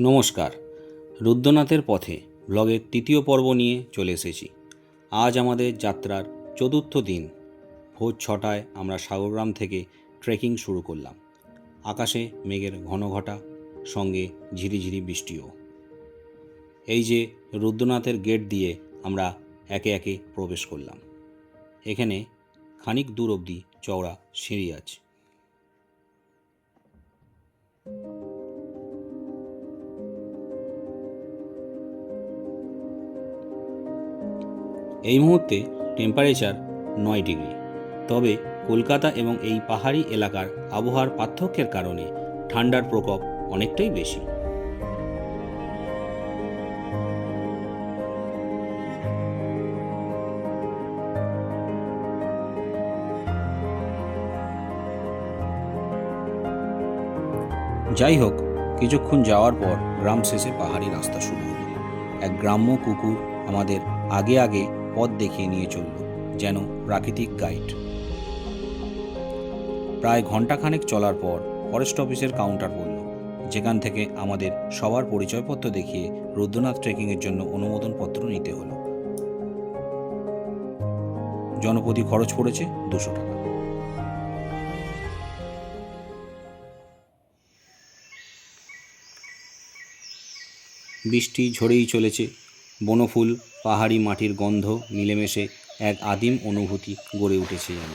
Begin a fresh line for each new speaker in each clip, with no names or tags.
নমস্কার। রুদ্রনাথের পথে ব্লগের তৃতীয় পর্ব নিয়ে চলে এসেছি। আজ আমাদের যাত্রার চতুর্থ দিন। ভোর 6টায় আমরা সাগরগ্রাম থেকে ট্রেকিং শুরু করলাম। আকাশে মেঘের ঘন ঘটা, সঙ্গে ঝিরিঝিরি বৃষ্টিও। এই যে রুদ্রনাথের গেট দিয়ে আমরা একে একে প্রবেশ করলাম। এখানে খানিক দূর অবধি চওড়া সিঁড়ি আছে। এই মুহূর্তে টেম্পারেচার 9 ডিগ্রি। তবে কলকাতা এবং এই পাহাড়ি এলাকার আবহাওয়ার পার্থক্যের কারণে ঠান্ডার প্রকোপ অনেকটাই বেশি। যাই হোক, কিছুক্ষণ যাওয়ার পর গ্রাম শেষে পাহাড়ি রাস্তা শুরু হলো। এক গ্রাম্য কুকুর আমাদের আগে আগে পথ দেখিয়ে নিয়ে চলল, যেন প্রাকৃতিক গাইড। প্রায় ঘন্টাখানেক চলার পর ফরেস্ট অফিসের কাউন্টার পড়ল, যেখান থেকে আমাদের সবার পরিচয়পত্র দেখিয়ে রুদ্রনাথ ট্রেকিংয়ের জন্য অনুমোদনপত্র নিতে হলো। জনপ্রতি খরচ পড়েছে 200 টাকা। বৃষ্টি ঝরেই চলেছে। বনফুল, পাহাড়ি মাটির গন্ধ মিলেমিশে এক আদিম অনুভূতি গড়ে উঠেছে যেন।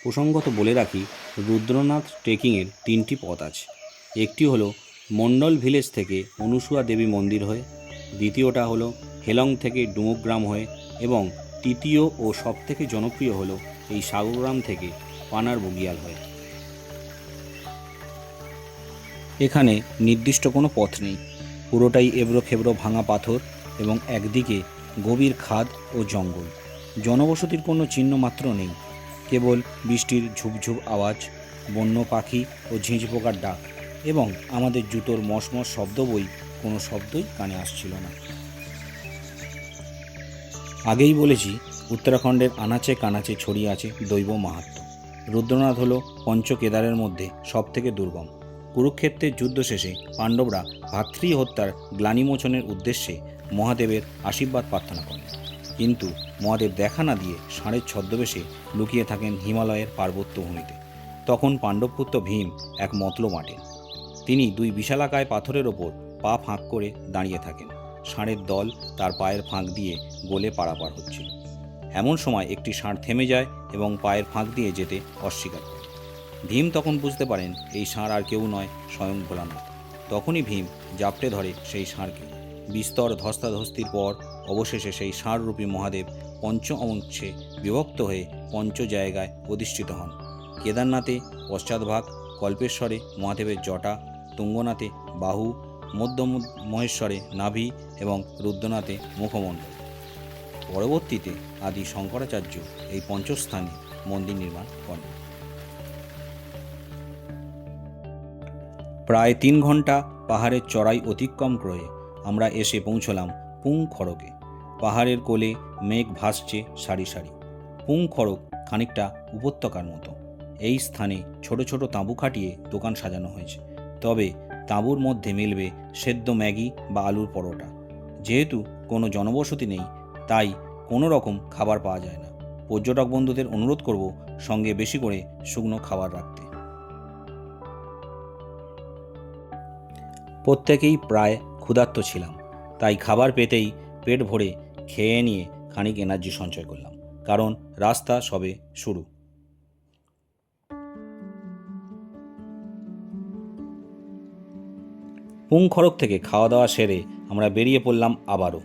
প্রসঙ্গত বলে রাখি, রুদ্রনাথ ট্রেকিংয়ের 3টি পথ আছে। একটি হলো মণ্ডল ভিলেজ থেকে অনুসুয়া দেবী মন্দির হয়ে, দ্বিতীয়টা হলো হেলং থেকে ডুমুগ্রাম হয়ে, এবং তৃতীয় ও সবথেকে জনপ্রিয় হলো এই সাগরগ্রাম থেকে পানার বুগিয়াল হয়ে। এখানে নির্দিষ্ট কোনো পথ নেই, পুরোটাই এবড়ো খেবড়ো ভাঙা পাথর এবং একদিকে গভীর খাদ ও জঙ্গল। জনবসতির কোনো চিহ্ন মাত্র নেই, কেবল বৃষ্টির ঝুপঝুপ আওয়াজ, বন্য পাখি ও ঝিঁঝ পোকার ডাক এবং আমাদের জুতোর মশমশ শব্দ বই কোনো শব্দই কানে আসছিল না। আগেই বলেছি, উত্তরাখণ্ডের আনাচে কানাচে ছড়িয়ে আছে দৈব মাহাত্ম্য। রুদ্রনাথ হল পঞ্চকেদারের মধ্যে সবথেকে দুর্গম। কুরুক্ষেত্রের যুদ্ধ শেষে পাণ্ডবরা ভাতৃ হত্যার গ্লানিমোচনের উদ্দেশ্যে মহাদেবের আশীর্বাদ প্রার্থনা করেন, কিন্তু মহাদেব দেখা না দিয়ে ষাঁড়ের ছদ্মবেশে লুকিয়ে থাকেন হিমালয়ের পার্বত্য ভূমিতে। তখন পাণ্ডবপুত্র ভীম এক মতলব আঁটেন। তিনি 2 বিশালাকায় পাথরের ওপর পা ফাঁক করে দাঁড়িয়ে থাকেন। ষাঁড়ের দল তার পায়ের ফাঁক দিয়ে গোলে পারাপার হচ্ছিল। এমন সময় একটি ষাঁড় থেমে যায় এবং পায়ের ফাঁক দিয়ে যেতে অস্বীকার করে। ভীম তখন বুঝতে পারেন এই ষাঁড় আর কেউ নয়, স্বয়ং ভোলানাথ। তখনই ভীম জাপটে ধরে সেই ষাঁড়কে। বিস্তর ধস্তাধস্তির পর অবশেষে সেই ষাঁড়রূপী মহাদেব পঞ্চ অংশে বিভক্ত হয়ে পঞ্চ জায়গায় অধিষ্ঠিত হন। কেদারনাথে পশ্চাৎভাগ, কল্পেশ্বরে মহাদেবের জটা, তুঙ্গনাথে বাহু, মধ্য মহেশ্বরে নাভি এবং রুদ্রনাথে মুখমণ্ডল। পরবর্তীতে আদি শঙ্করাচার্য এই পঞ্চস্থানে মন্দির নির্মাণ করেন। প্রায় 3 ঘন্টা পাহাড়ের চড়াই অতিক্রম করে আমরা এসে পৌঁছলাম পুং খড়কে। পাহাড়ের কোলে মেঘ ভাসছে সারি সারি। পুং খড়ক খানিকটা উপত্যকার মতো। এই স্থানে ছোট ছোট তাঁবু খাটিয়ে দোকান সাজানো হয়েছে, তবে তাঁবুর মধ্যে মিলবে সেদ্ধ ম্যাগি বা আলুর পরোটা। যেহেতু কোনো জনবসতি নেই, তাই কোনো রকম খাবার পাওয়া যায় না। পর্যটক বন্ধুদের অনুরোধ করব সঙ্গে বেশি করে শুকনো খাবার রাখতে। প্রত্যেকেই প্রায় ক্ষুধার্ত ছিলাম, তাই খাবার পেতেই পেট ভরে খেয়ে নিয়ে খানিক এনার্জি সঞ্চয় করলাম, কারণ রাস্তা সবে শুরু। পুং খড়ক থেকে খাওয়া দাওয়া সেরে আমরা বেরিয়ে পড়লাম আবারও।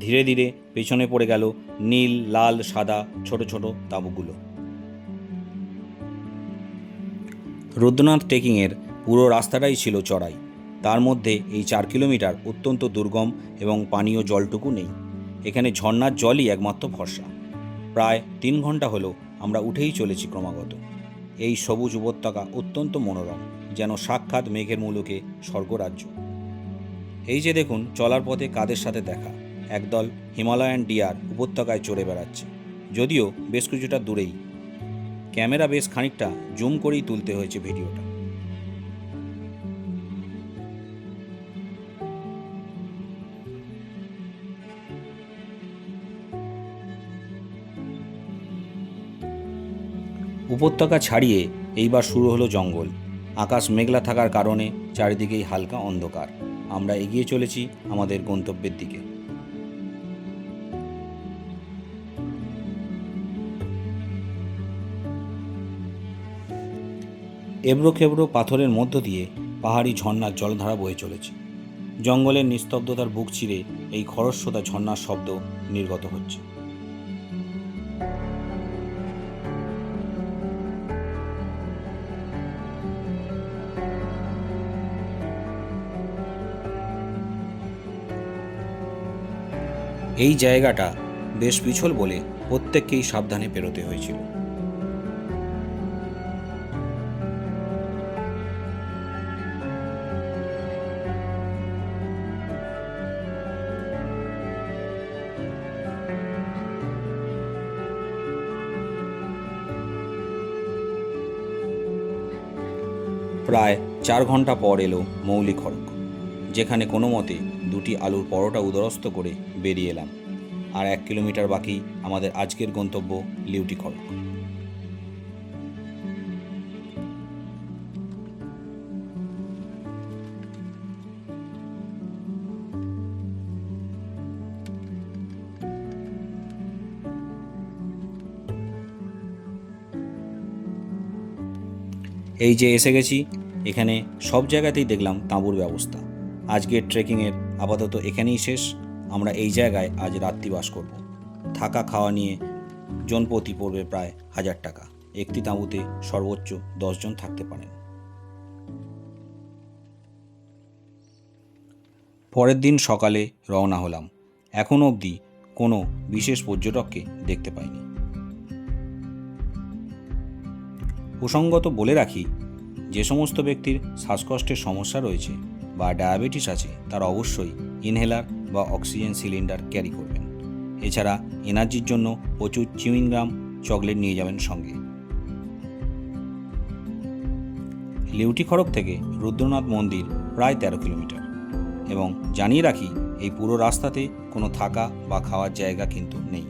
ধীরে ধীরে পেছনে পড়ে গেল নীল, লাল, সাদা ছোট ছোট তাঁবুগুলো। রুদ্রনাথ ট্রেকিংয়ের পুরো রাস্তাটাই ছিল চড়াই। তার মধ্যে এই 4 কিলোমিটার অত্যন্ত দুর্গম এবং পানীয় জলটুকু নেই। এখানে ঝর্ণার জলই একমাত্র ভরসা। প্রায় 3 ঘন্টা হলো আমরা উঠেই চলেছি ক্রমাগত। এই সবুজ উপত্যকা অত্যন্ত মনোরম, যেন সাক্ষাৎ মেঘের মুলুকে স্বর্গরাজ্য। এই যে দেখুন, চলার পথে কাদের সাথে দেখা, একদল হিমালয়ান ডিয়ার উপত্যকায় চড়ে বেড়াচ্ছে, যদিও বেশ কিছুটা দূরেই। ক্যামেরা বেশ খানিকটা জুম করেই তুলতে হয়েছে ভিডিওটা। উপত্যকা ছাড়িয়ে এইবার শুরু হলো জঙ্গল। আকাশ মেঘলা থাকার কারণে চারিদিকেই হালকা অন্ধকার। আমরা এগিয়ে চলেছি আমাদের গন্তব্যের দিকে। এবড়ো খেবড়ো পাথরের মধ্য দিয়ে পাহাড়ি ঝর্ণার জলধারা বয়ে চলেছে। জঙ্গলের নিস্তব্ধতার বুক চিরে এই খরস্রোতা ঝর্ণার শব্দ নির্গত হচ্ছে। এই জায়গাটা বেশ পিছল বলে প্রত্যেককেই সাবধানে পেরোতে হয়েছিল। প্রায় 4 ঘন্টা পর এলো মৌলি খড়ক, যেখানে কোনো মতে 2টি আলুর পরোটা উদরস্থ করে বেরিয়ে এলাম। আর 1 কিলোমিটার বাকি আমাদের আজকের গন্তব্য লিউটি খড়ক। এই যে এসে গেছি, এখানে সব জায়গাতেই দেখলাম তাঁবুর ব্যবস্থা। আজকের ট্রেকিংয়ের আপাতত এখানেই শেষ। আমরা এই জায়গায় আজ রাত্রিবাস করব। থাকা খাওয়া নিয়ে জনপ্রতি পড়বে প্রায় 1000 টাকা। একটি তাঁবুতে সর্বোচ্চ 10 জন থাকতে পারেন। পরের দিন সকালে রওনা হলাম। এখনও অবধি কোনো বিশেষ পর্যটককে দেখতে পাইনি। প্রসঙ্গত বলে রাখি, যে সমস্ত ব্যক্তির শ্বাসকষ্টের সমস্যা রয়েছে বা ডায়াবেটিস আছে তারা অবশ্যই ইনহেলার বা অক্সিজেন সিলিন্ডার ক্যারি করবেন। এছাড়া এনার্জির জন্য প্রচুর চিউইংগাম, চকলেট নিয়ে যাবেন সঙ্গে। লিউটি খড়ক থেকে রুদ্রনাথ মন্দির প্রায় 13 কিলোমিটার, এবং জানিয়ে রাখি এই পুরো রাস্তাতে কোনো থাকা বা খাওয়ার জায়গা কিন্তু নেই।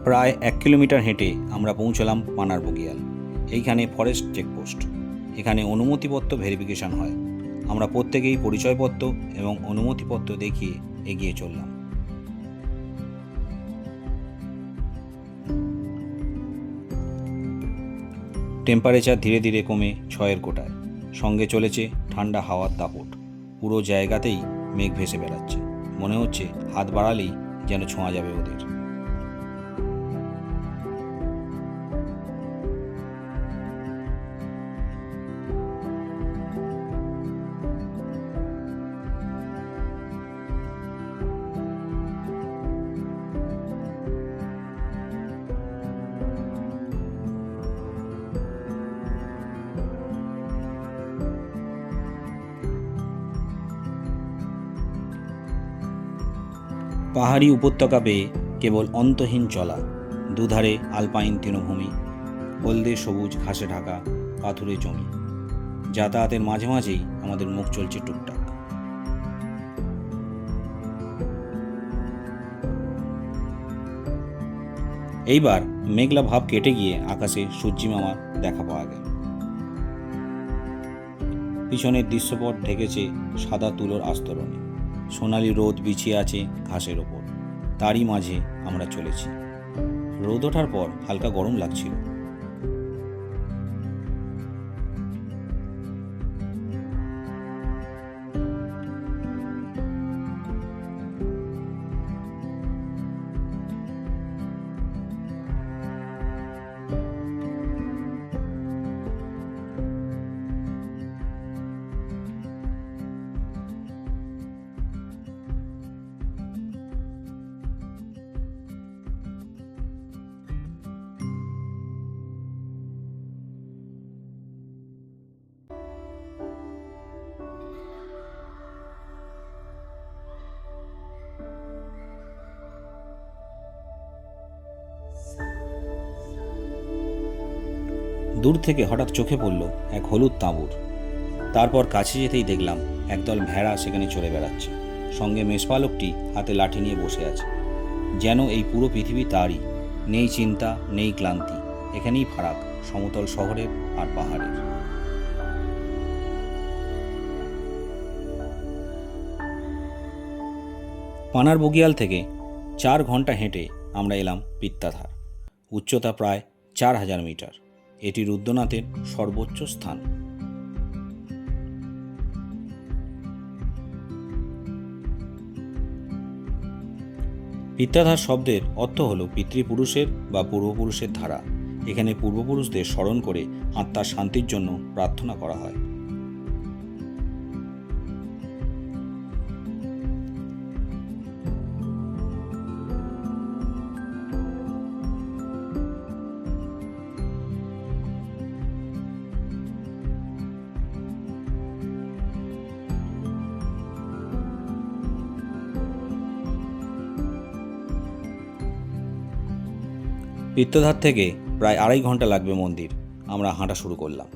প্রায় 1 কিলোমিটার হেঁটে আমরা পৌঁছলাম পানার বগিয়াল। এইখানে ফরেস্ট চেকপোস্ট। এখানে অনুমতিপত্র ভেরিফিকেশন হয়। আমরা প্রত্যেকেই পরিচয়পত্র এবং অনুমতিপত্র দেখিয়ে এগিয়ে চললাম। টেম্পারেচার ধীরে ধীরে কমে 6-এর কোটায়। সঙ্গে চলেছে ঠান্ডা হাওয়ার দাপট। পুরো জায়গাতেই মেঘ ভেসে বেড়াচ্ছে। মনে হচ্ছে হাত বাড়ালেই যেন ছোঁয়া যাবে ওদের। পাহাড়ি উপত্যকা বেয়ে কেবল অন্তহীন চলা। দুধারে আলপাইন তৃণভূমি, হলদে সবুজ ঘাসে ঢাকা পাথুরে জমি। যাতায়াতের মাঝে মাঝেই আমাদের মুখ চলছে টুকটাক। এইবার মেঘলা ভাব কেটে গিয়ে আকাশে সূর্যিমামার দেখা পাওয়া গেল। পিছনের দৃশ্যপট ঢেকেছে সাদা তুলোর আস্তরণে। সোনালি রোদ বিছিয়ে আছে ঘাসের ওপর। তারই মাঝে আমরা চলেছি। রোদ ওঠার পর হালকা গরম লাগছিল। দূর থেকে হঠাৎ চোখে পড়ল এক হলুদ তাঁবুর। তারপর কাছে যেতেই দেখলাম একদল ভেড়া সেখানে চড়ে বেড়াচ্ছে। সঙ্গে মেষপালকটি হাতে লাঠি নিয়ে বসে আছে, যেন এই পুরো পৃথিবী তারই। নেই চিন্তা, নেই ক্লান্তি। এখানেই ফারাক সমতল শহরের আর পাহাড়ের। পানার বগিয়াল থেকে 4 ঘন্টা হেঁটে আমরা এলাম পিত্তাধার। উচ্চতা প্রায় 4000 মিটার। এটি রুদ্রনাথের সর্বোচ্চ স্থান। পিত্তাধার শব্দের অর্থ হল পিতৃপুরুষের বা পূর্বপুরুষের ধারা। এখানে পূর্বপুরুষদের স্মরণ করে আত্মার শান্তির জন্য প্রার্থনা করা হয়। পিত্তধার থেকে প্রায় 2.5 ঘন্টা লাগবে মন্দির। আমরা হাঁটা শুরু করলাম।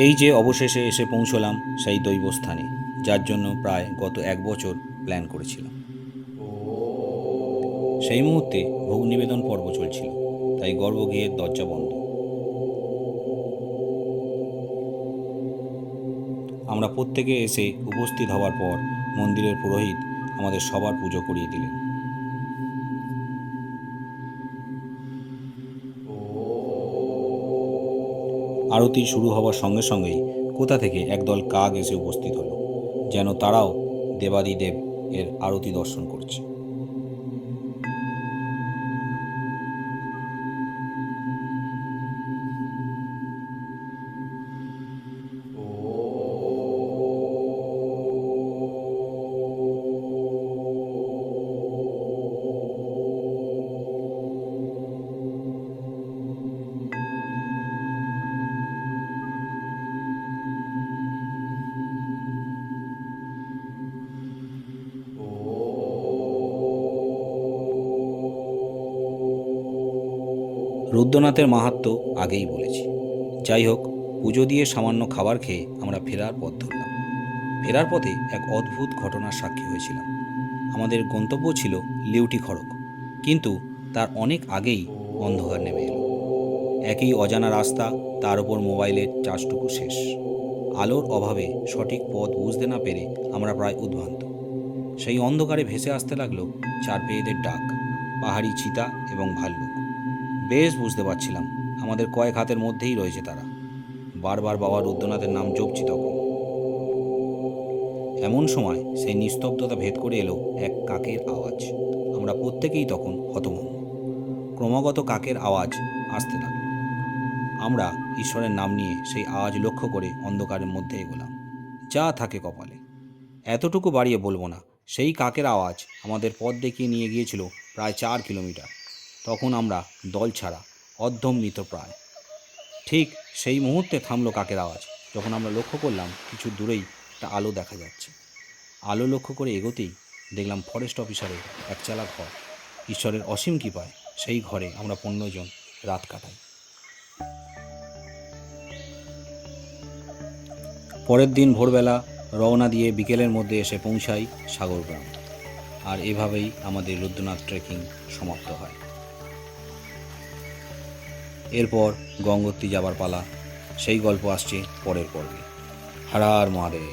এই যে অবশেষে এসে পৌঁছলাম সেই দৈবস্থানে, যার জন্য প্রায় গত 1 বছর প্ল্যান করেছিলাম। সেই মুহূর্তে ভোগ নিবেদন পর্ব চলছিল, তাই গর্ভগৃহের দরজা বন্ধ। আমরা প্রত্যেকে এসে উপস্থিত হওয়ার পর মন্দিরের পুরোহিত আমাদের সবার পুজো করিয়ে দিলেন। আরতি শুরু হওয়ার সঙ্গে সঙ্গেই কোথা থেকে একদল কাক এসে উপস্থিত হলো, যেন তারাও দেবাদিদেব এর আরতি দর্শন করছে। রুদ্রনাথের মাহাত্ম্য আগেই বলেছি। যাই হোক, পুজো দিয়ে সামান্য খাবার খেয়ে আমরা ফেরার পথ ধরলাম। ফেরার পথে এক অদ্ভুত ঘটনার সাক্ষী হয়েছিলাম। আমাদের গন্তব্য ছিল লিউটি খড়ক, কিন্তু তার অনেক আগেই অন্ধকার নেমে এলো। একই অজানা রাস্তা, তার উপর মোবাইলের চার্জটুকু শেষ। আলোর অভাবে সঠিক পথ বুঝতে না পেরে আমরা প্রায় উদ্ভ্রান্ত। সেই অন্ধকারে ভেসে আসতে লাগলো 4 পেয়েদের ডাক, পাহাড়ি চিতা এবং ভাল্লুক। বেশ বুঝতে পারছিলাম আমাদের কয়েক হাতের মধ্যেই রয়েছে তারা। বারবার বাবা রুদ্রনাথের নাম জপছি তখন। এমন সময় সেই নিস্তব্ধতা ভেদ করে এলো এক কাকের আওয়াজ। আমরা প্রত্যেকেই তখন হতভম্ব। ক্রমাগত কাকের আওয়াজ আসতে লাগলো। আমরা ঈশ্বরের নাম নিয়ে সেই আওয়াজ লক্ষ্য করে অন্ধকারের মধ্যে এগোলাম, যা থাকে কপালে। এতটুকু বাড়িয়ে বলবো না, সেই কাকের আওয়াজ আমাদের পথ দেখিয়ে নিয়ে গিয়েছিল প্রায় 4 কিলোমিটার। তখন আমরা দল ছাড়া, অর্ধমৃত প্রায়। ঠিক সেই মুহূর্তে থামলো কাকের আওয়াজ, যখন আমরা লক্ষ্য করলাম কিছু দূরেই একটা আলো দেখা যাচ্ছে। আলো লক্ষ্য করে এগোতেই দেখলাম ফরেস্ট অফিসারের একচালা ঘর। ঈশ্বরের অসীম কৃপায় সেই ঘরে আমরা 15 জন রাত কাটাই। পরের দিন ভোরবেলা রওনা দিয়ে বিকেলের মধ্যে এসে পৌঁছাই সাগরগ্রাম। আর এভাবেই আমাদের রুদ্রনাথ ট্রেকিং সমাপ্ত হয়। এরপর গঙ্গোত্রী যাবার পালা। সেই গল্প আসছে পরের পর্বে। হর হর মহাদেব।